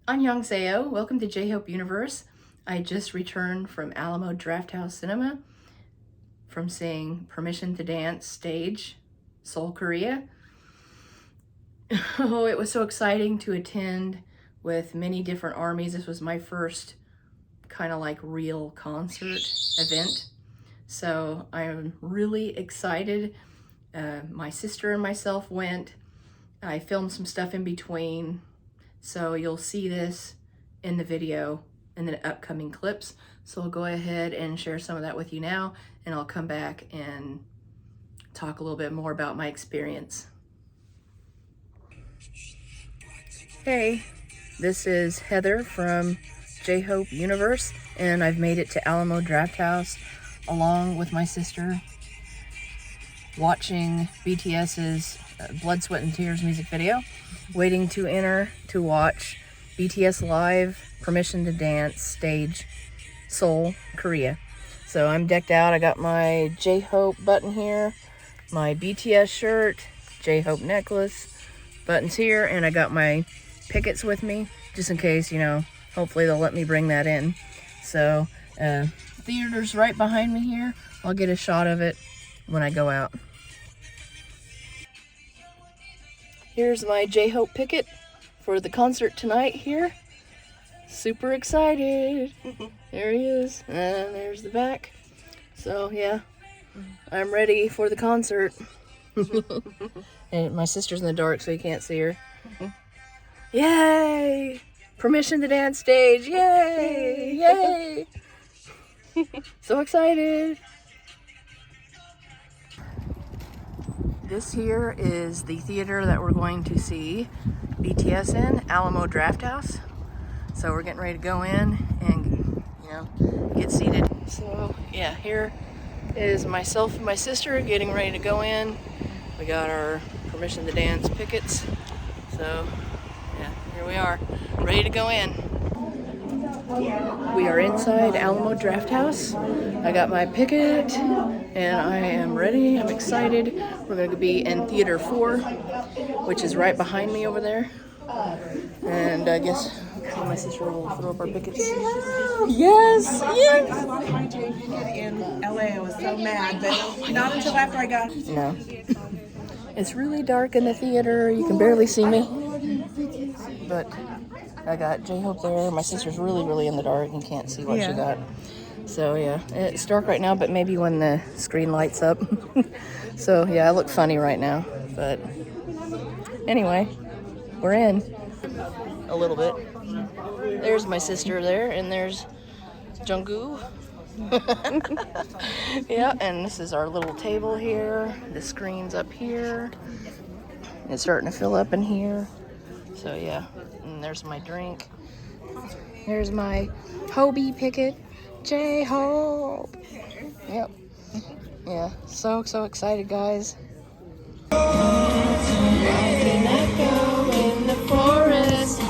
Annyeonghaseyo, welcome to J-Hope Universe. I just returned from Alamo Drafthouse Cinema from seeing Permission to Dance Stage, Seoul, Korea. Oh, it was so exciting to attend with many different armies. This was my first kind of like real concert event. So I'm really excited. My sister and myself went. I filmed some stuff in between. So you'll see this in the video in the upcoming clips. So I'll go ahead and share some of that with you now, and I'll come back and talk a little bit more about my experience. Hey, this is Heather from J-Hope Universe, and I've made it to Alamo Drafthouse along with my sister, watching BTS's Blood, Sweat, and Tears music video, waiting to enter to watch BTS Live Permission to Dance Stage, Seoul, Korea. So I'm decked out. I got my J-Hope button here, my BTS shirt, J-Hope necklace, buttons here, and I got my pickets with me, just in case, you know, hopefully they'll let me bring that in. So, theater's right behind me here. I'll get a shot of it when I go out. Here's my J-Hope picket for the concert tonight here. Super excited. There he is. And there's the back. So yeah, I'm ready for the concert. And my sister's in the dark, so you can't see her. Yay! Permission to Dance Stage. Yay! Yay! So excited. This here is the theater that we're going to see BTS in, Alamo Drafthouse. So we're getting ready to go in and, you know, get seated. So yeah, here is myself and my sister getting ready to go in. We got our Permission to Dance pickets. So yeah, here we are, ready to go in. We are inside Alamo Drafthouse. I got my picket and I am ready. I'm excited. We're going to be in Theater 4, which is right behind me over there. And I guess my sister will throw up our pickets. Yes! Yes! I lost my J ticket in LA. I was so mad, but not until after I got it. No. It's really dark in the theater. You can barely see me. But I got J-Hope there. My sister's really in the dark and can't see what she got. So yeah, it's dark right now, but maybe when the screen lights up. So yeah, I look funny right now. But anyway, we're in. A little bit. There's my sister there, and there's Jungkook. Yeah, and this is our little table here. The screen's up here. It's starting to fill up in here. So yeah, and there's my drink. There's my Hobie picket, J-Hope. Yep. Yeah, so excited, guys. I cannot go in the forest. I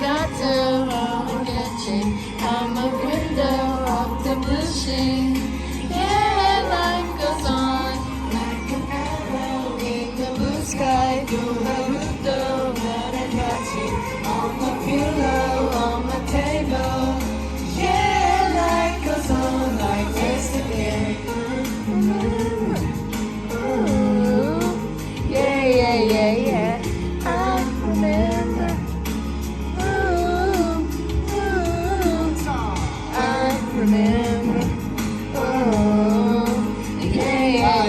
got to get you on my window of the bushing. Yeah, life goes on like an arrow in the blue sky. On the pillow, on the table. Yeah, life goes on like yesterday. Ooh, yeah. I remember. Ooh, I remember. Ooh, yeah.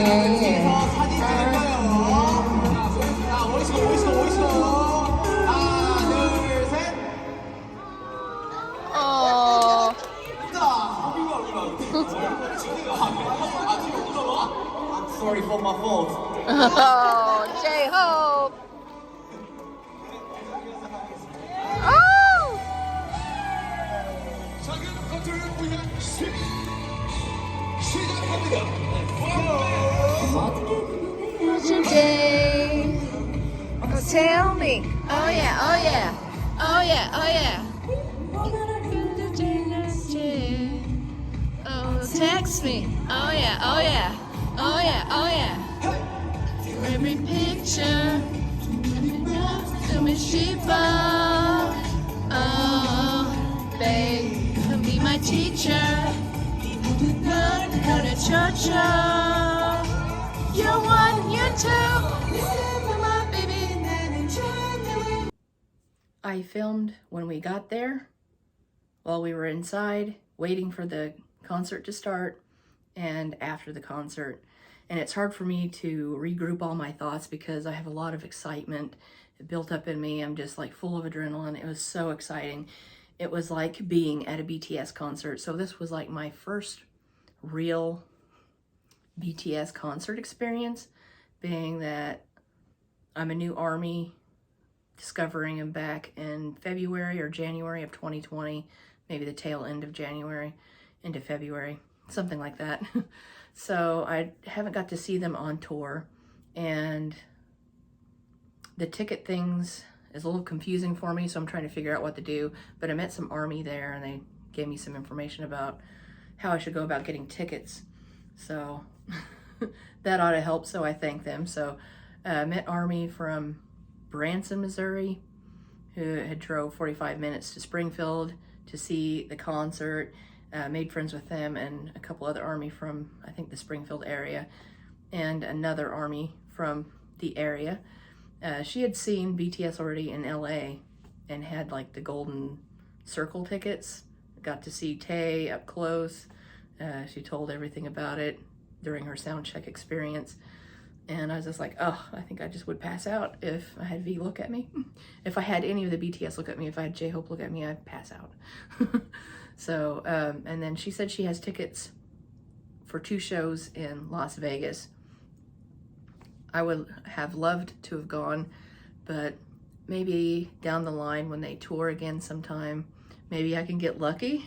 Sorry for my fault. Oh, J-Hope. Oh! Today, oh, tell me. Oh yeah. Oh, text me. Oh yeah. Every picture, to me, Shiva. Oh. teacher. Learn how to cha-cha. You're one, you're two. Listen for my baby and then enjoy. I filmed when we got there, while we were inside, waiting for the concert to start, and after the concert. And it's hard for me to regroup all my thoughts because I have a lot of excitement built up in me. I'm just like full of adrenaline. It was so exciting. It was like being at a BTS concert. So this was like my first real BTS concert experience, being that I'm a new ARMY, discovering him back in February or January of 2020, maybe the tail end of January into February, something like that. So I haven't got to see them on tour, and the ticket things is a little confusing for me, so I'm trying to figure out what to do. But I met some ARMY there, and they gave me some information about how I should go about getting tickets. So that ought to help, so I thank them. So I met ARMY from Branson, Missouri, who had drove 45 minutes to Springfield to see the concert. Made friends with them and a couple other ARMY from, I think, the Springfield area, and another ARMY from the area. She had seen BTS already in LA and had like the golden circle tickets. Got to see Tae up close. She told everything about it during her sound check experience. And I was just like, oh, I think I just would pass out if I had V look at me. If I had any of the BTS look at me, if I had J-Hope look at me, I'd pass out. So, and then she said she has tickets for 2 shows in Las Vegas. I would have loved to have gone, but maybe down the line when they tour again sometime, maybe I can get lucky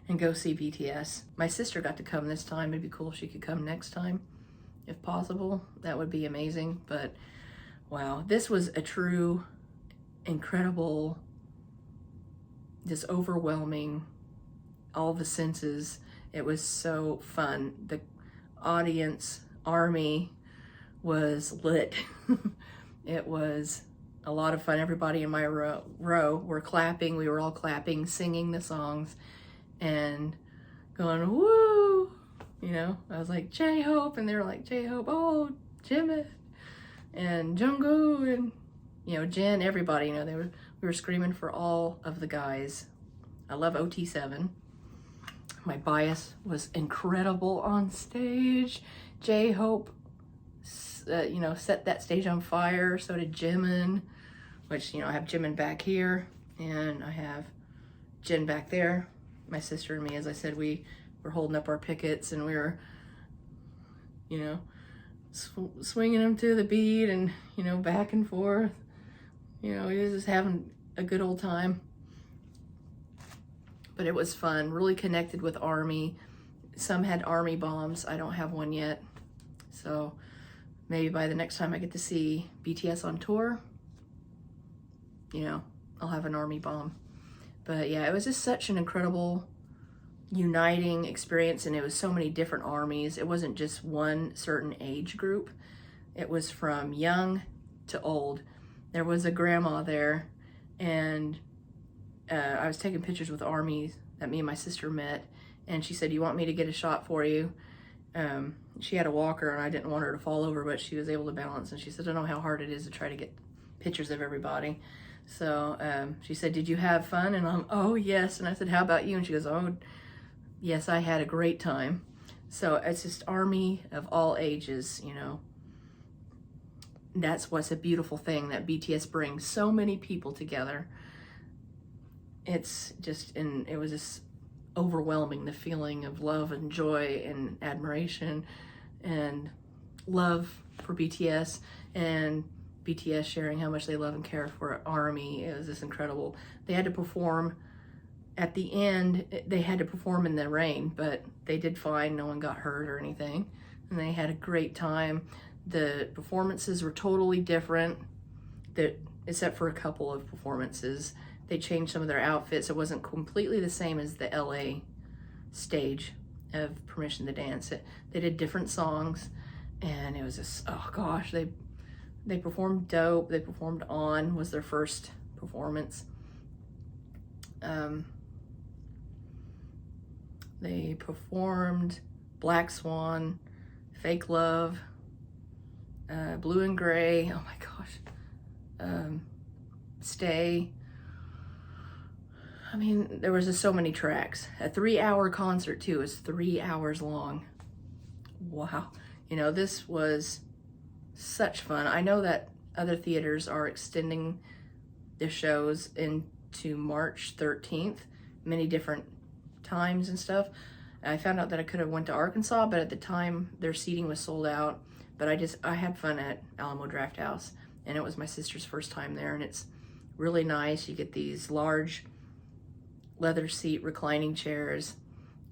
and go see BTS. My sister got to come this time. It'd be cool if she could come next time, if possible. That would be amazing. But wow, this was a true, incredible, just overwhelming, all the senses. It was so fun. The audience, ARMY, was lit. It was a lot of fun. Everybody in my row were clapping. We were all clapping, singing the songs, and going, woo! You know, I was like, J-Hope, and they were like, J-Hope, oh, Jimin, and Jungkook, and, you know, Jin, everybody, you know, we were screaming for all of the guys. I love OT7. My bias was incredible on stage. J-Hope, you know, set that stage on fire. So did Jimin, which, you know, I have Jimin back here, and I have Jin back there. My sister and me, as I said, we were holding up our pickets, and we were, you know, swinging them to the beat, and, you know, back and forth. You know, we was just having a good old time. But it was fun, really connected with ARMY. Some had ARMY bombs. I don't have one yet. So maybe by the next time I get to see BTS on tour, you know, I'll have an ARMY bomb. But yeah, it was just such an incredible, uniting experience, and it was so many different ARMYs. It wasn't just one certain age group. It was from young to old. There was a grandma there, and I was taking pictures with ARMY that me and my sister met, and she said, you want me to get a shot for you? She had a walker, and I didn't want her to fall over, but she was able to balance, and she said, I know how hard it is to try to get pictures of everybody. So she said, did you have fun? And I'm, oh yes. And I said, how about you? And she goes, oh yes, I had a great time. So it's just ARMY of all ages, you know. That's what's a beautiful thing, that BTS brings so many people together. It's just, and it was just overwhelming, the feeling of love and joy and admiration and love for BTS, and BTS sharing how much they love and care for ARMY. It was just incredible. They had to perform at the end. They had to perform in the rain, but they did fine. No one got hurt or anything, and they had a great time. The performances were totally different, except for a couple of performances. They changed some of their outfits. It wasn't completely the same as the LA stage of Permission to Dance. They did different songs, and it was just, oh gosh, they performed dope. They performed On, was their first performance. They performed Black Swan, Fake Love, Blue and Gray, oh my gosh, Stay. I mean, there was just so many tracks. A 3-hour concert too, is 3 hours long. Wow. You know, this was such fun. I know that other theaters are extending the shows into March 13th, many different times and stuff. I found out that I could have went to Arkansas, but at the time their seating was sold out. But I had fun at Alamo Drafthouse, and it was my sister's first time there, and it's really nice. You get these large leather seat reclining chairs,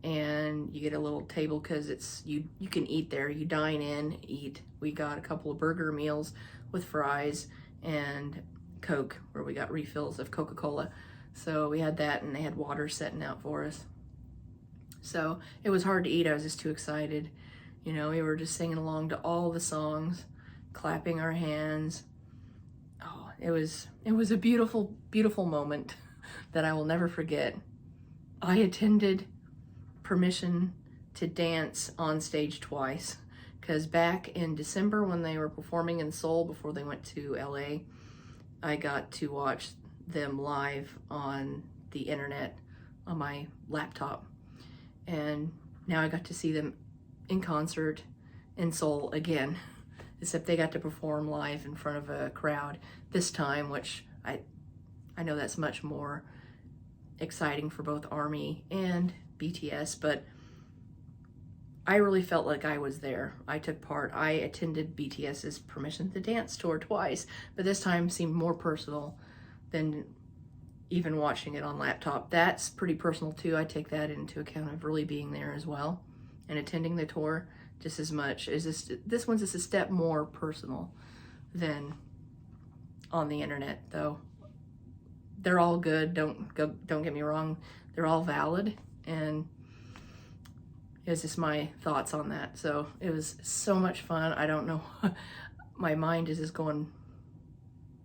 and you get a little table because it's you can eat there. You dine in, eat. We got a couple of burger meals with fries and Coke, where we got refills of Coca-Cola. So we had that, and they had water setting out for us. So it was hard to eat. I was just too excited. You know, we were just singing along to all the songs, clapping our hands. Oh, it was a beautiful, beautiful moment that I will never forget. I attended permission to dance on stage twice, because back in December when they were performing in Seoul before they went to LA, I got to watch them live on the internet on my laptop, and now I got to see them in concert in Seoul again, except they got to perform live in front of a crowd this time, which I know that's much more exciting for both ARMY and BTS, but I really felt like I was there. I took part. I attended BTS's Permission to Dance tour twice, but this time seemed more personal than even watching it on laptop. That's pretty personal too. I take that into account of really being there as well and attending the tour just as much. This one's just a step more personal than on the internet, though. They're all good. Don't get me wrong. They're all valid, and it's just my thoughts on that. So it was so much fun. I don't know. My mind is just going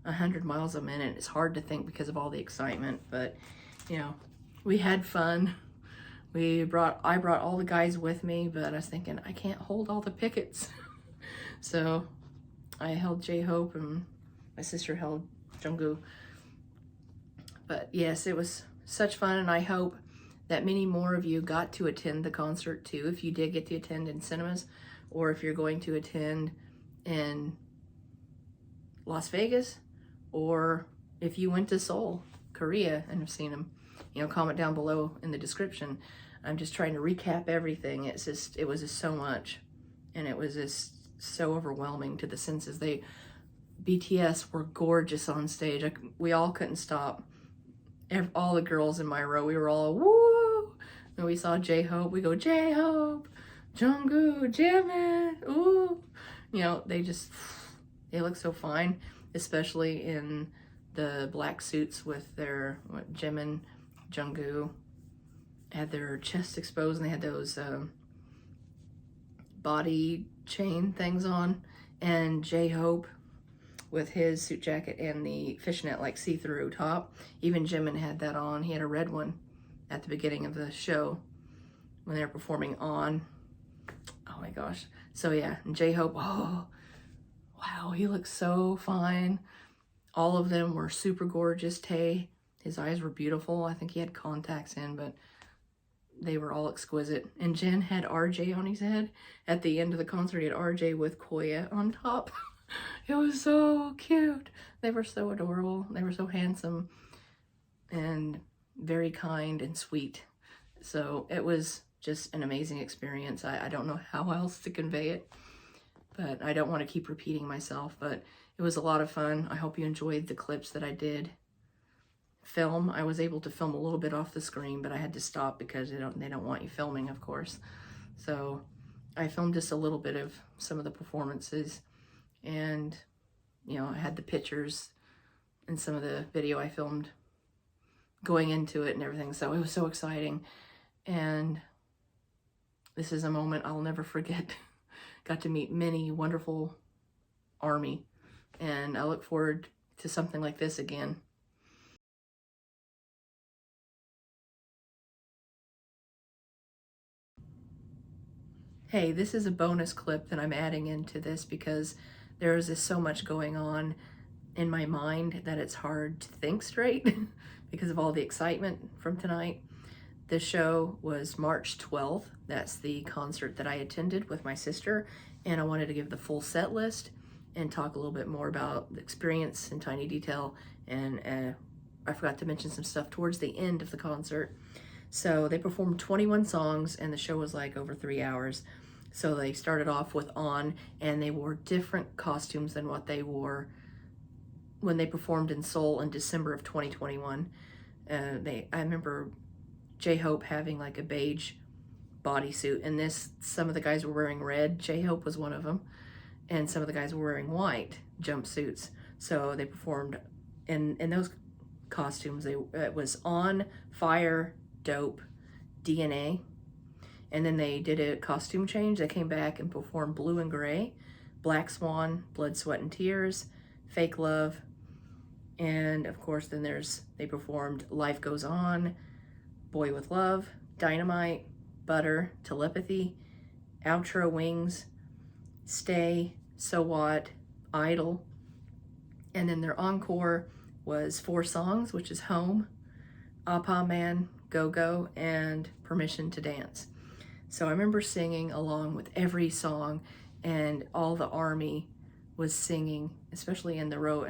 100 miles a minute. It's hard to think because of all the excitement, but you know, we had fun. I brought all the guys with me, but I was thinking I can't hold all the pickets. So I held J-Hope and my sister held Jungkook. But yes, it was such fun, and I hope that many more of you got to attend the concert too, if you did get to attend in cinemas, or if you're going to attend in Las Vegas, or if you went to Seoul, Korea, and have seen them. You know, comment down below in the description. I'm just trying to recap everything. It was just so much, and it was just so overwhelming to the senses. BTS were gorgeous on stage. We all couldn't stop. All the girls in my row, we were all woo. And we saw J-Hope, we go J-Hope, Jungkook, Jimin, ooh. You know, they look so fine, especially in the black suits with their Jimin, Jungkook had their chest exposed, and they had those body chain things on, and J-Hope with his suit jacket and the fishnet like see-through top. Even Jimin had that on. He had a red one at the beginning of the show when they were performing on. Oh my gosh. So yeah, and J-Hope, oh wow, he looks so fine. All of them were super gorgeous. Tae, his eyes were beautiful. I think he had contacts in, but they were all exquisite. And Jin had RJ on his head. At the end of the concert, he had RJ with Koya on top. It was so cute. They were so adorable. They were so handsome and very kind and sweet. So it was just an amazing experience. I don't know how else to convey it, but I don't want to keep repeating myself, but it was a lot of fun. I hope you enjoyed the clips that I did film. I was able to film a little bit off the screen, but I had to stop because they don't want you filming, of course. So I filmed just a little bit of some of the performances, and you know, I had the pictures and some of the video I filmed going into it and everything. So it was so exciting, and this is a moment I'll never forget. Got to meet many wonderful ARMY, and I look forward to something like this again. Hey, this is a bonus clip that I'm adding into this because there is just so much going on in my mind that it's hard to think straight because of all the excitement from tonight. The show was March 12th. That's the concert that I attended with my sister, and I wanted to give the full set list and talk a little bit more about the experience in tiny detail. And I forgot to mention some stuff towards the end of the concert. So they performed 21 songs, and the show was like over 3 hours. So they started off with On, and they wore different costumes than what they wore when they performed in Seoul in December of 2021. I remember J-Hope having like a beige bodysuit, and some of the guys were wearing red. J-Hope was one of them, and some of the guys were wearing white jumpsuits. So they performed in those costumes. It was On, Fire, Dope, DNA, and then they did a costume change. They came back and performed Blue and Gray, Black Swan, Blood, Sweat, and Tears, Fake Love, and of course then they performed Life Goes On, Boy with Love, Dynamite, Butter, Telepathy, Outro, Wings, Stay, So What, Idol, and then their encore was 4 songs, which is Home, Apa Man, Go Go, and Permission to Dance. So I remember singing along with every song, and all the ARMY was singing, especially in the row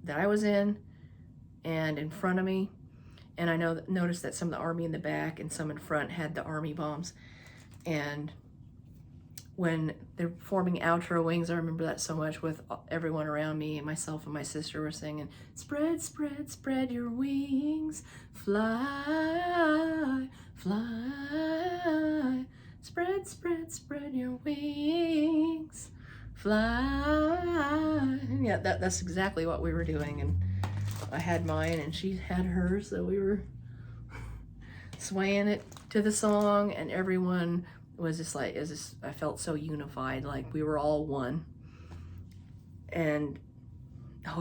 that I was in and in front of me. And I noticed that some of the ARMY in the back and some in front had the ARMY bombs. And when they're performing Outro Wings, I remember that so much with everyone around me, and myself and my sister were singing, spread, spread, spread your wings, fly, fly, spread, spread, spread your wings, fly. Yeah, that's exactly what we were doing, and I had mine and she had hers, so we were swaying it to the song, and everyone was just like, I felt so unified, like we were all one. And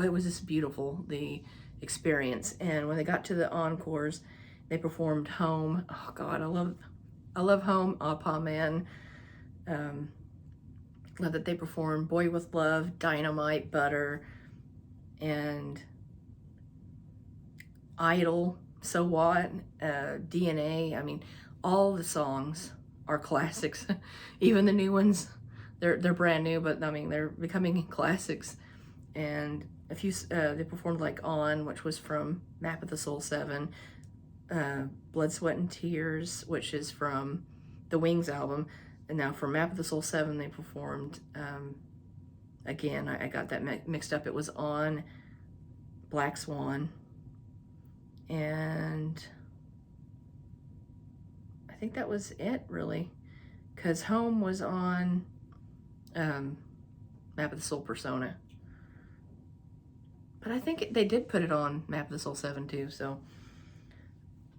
it was just beautiful, the experience. And when they got to the encores, they performed Home. Oh God, I love Home, Apa Man. Love that they performed Boy with Love, Dynamite, Butter, and Idol, So What, DNA. I mean, all the songs are classics. Even the new ones, they're brand new, but I mean, they're becoming classics. And a few, they performed like On, which was from Map of the Soul 7, Blood, Sweat, and Tears, which is from the Wings album. And now for Map of the Soul 7, they performed, again, I got that mixed up. It was On, Black Swan, and I think that was it, really, because Home was on Map of the Soul Persona. But I think they did put it on Map of the Soul 7 too, so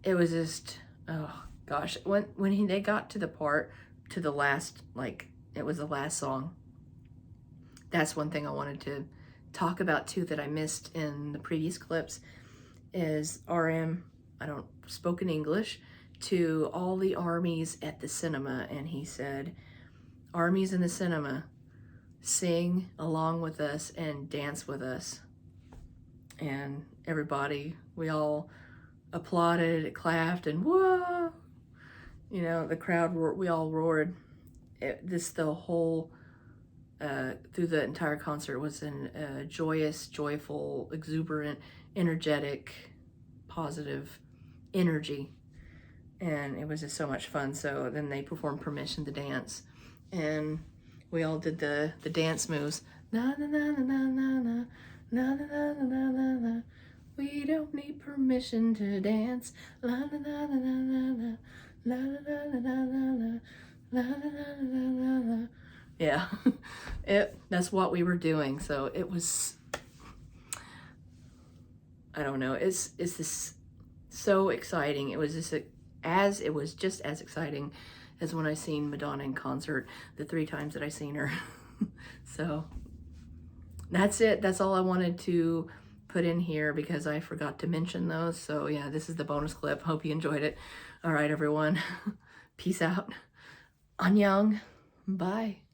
it was just, oh gosh, when they got to the last, like, it was the last song, that's one thing I wanted to talk about too that I missed in the previous clips, is RM, I don't spoken English, to all the ARMYs at the cinema, and he said, ARMYs in the cinema, sing along with us and dance with us. And everybody, we all applauded, clapped, and whoa, you know, the crowd, we all roared. The whole, through the entire concert was a joyous, joyful, exuberant, energetic, positive energy. And it was just so much fun. So then they performed Permission to Dance, and we all did the dance moves. Na na na na na na na na na na na na. We don't need permission to dance. La na na na na na na na na na na na na na. Yeah, that's what we were doing. So it was, I don't know. It's this so exciting. It was just as exciting as when I seen Madonna in concert the 3 times that I seen her. So that's it. That's all I wanted to put in here because I forgot to mention those. So yeah, this is the bonus clip. Hope you enjoyed it. All right, everyone. Peace out. Annyeong. Bye.